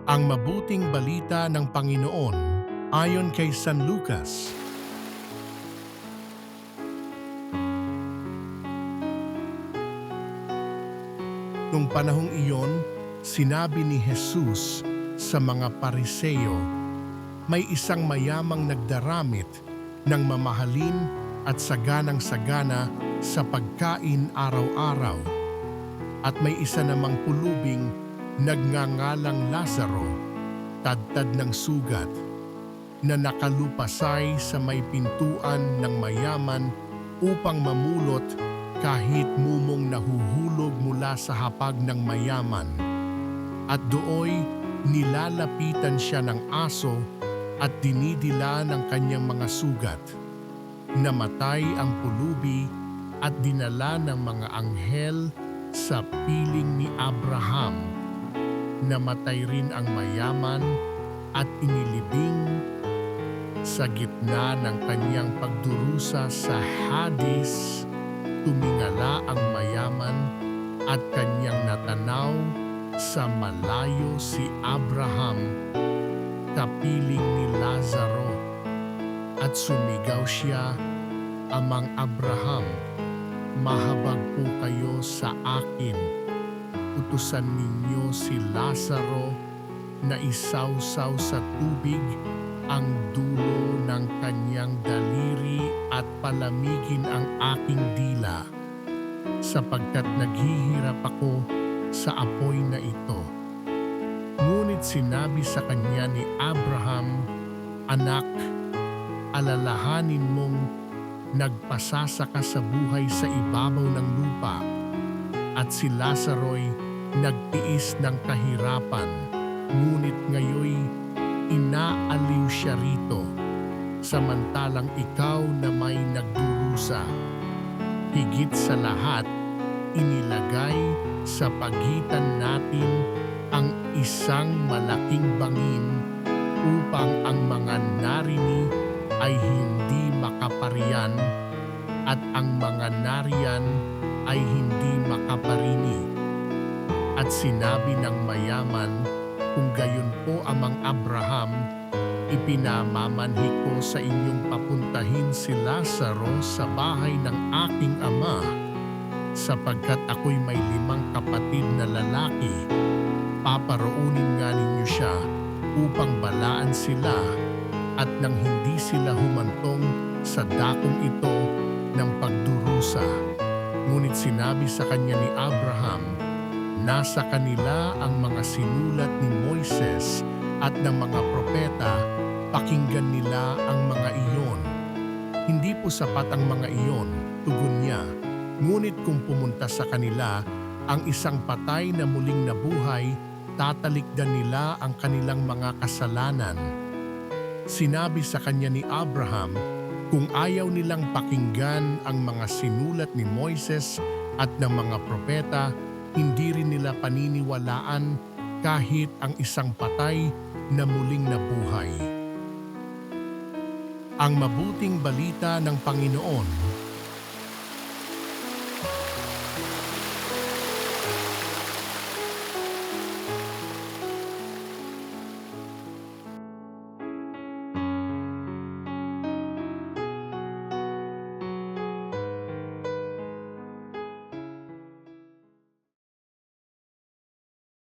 Ang mabuting balita ng Panginoon ayon kay San Lucas. Nung panahong iyon, sinabi ni Jesus sa mga Pariseo, may isang mayamang nagdaramit ng mamahalin at saganang-sagana sa pagkain araw-araw. At may isa namang pulubing nagngangalang Lazaro, tadtad ng sugat, na nakalupasay sa may pintuan ng mayaman upang mamulot kahit mumong nahuhulog mula sa hapag ng mayaman. At dooy nilalapitan siya ng aso at dinidila ng kanyang mga sugat. Namatay ang pulubi at dinala ng mga anghel sa piling ni Abraham. Namatay rin ang mayaman at inilibing sa gitna ng kanyang pagdurusa sa Hades. Tumingala ang mayaman at kanyang natanaw sa malayo si Abraham, kapiling ni Lazaro, at sumigaw siya, Amang Abraham, mahabag po kayo sa akin. Utusan ninyo si Lazaro na isawsaw sa tubig ang dulo ng kanyang daliri at palamigin ang aking dila, sapagkat naghihirap ako sa apoy na ito. Ngunit sinabi sa kanya ni Abraham, Anak, alalahanin mong nagpasasa ka sa buhay sa ibabaw ng lupa, at si Lazaro'y nagtiis ng kahirapan, ngunit ngayoy inaaliw siya rito, samantalang ikaw na may nagdurusa. Higit sa lahat, inilagay sa pagitan natin ang isang malaking bangin upang ang mga narini ay hindi makaparian at ang mga nariyan ay hindi makaparini. At sinabi ng mayaman, kung gayon po Amang Abraham, ipinamamanhi ko sa inyong papuntahin si Lazaro sa bahay ng aking ama, sapagkat ako'y may 5 kapatid na lalaki. Paparoonin nga ninyo siya upang balaan sila at nang hindi sila humantong sa dakong ito ng pagdurusa. Ngunit sinabi sa kanya ni Abraham, nasa kanila ang mga sinulat ni Moises at ng mga propeta, pakinggan nila ang mga iyon. Hindi po sapat ang mga iyon, tugon niya. Ngunit kung pumunta sa kanila ang isang patay na muling nabuhay, tatalikdan nila ang kanilang mga kasalanan. Sinabi sa kanya ni Abraham, kung ayaw nilang pakinggan ang mga sinulat ni Moises at ng mga propeta, hindi rin nila paniniwalaan kahit ang isang patay na muling nabuhay. Ang mabuting balita ng Panginoon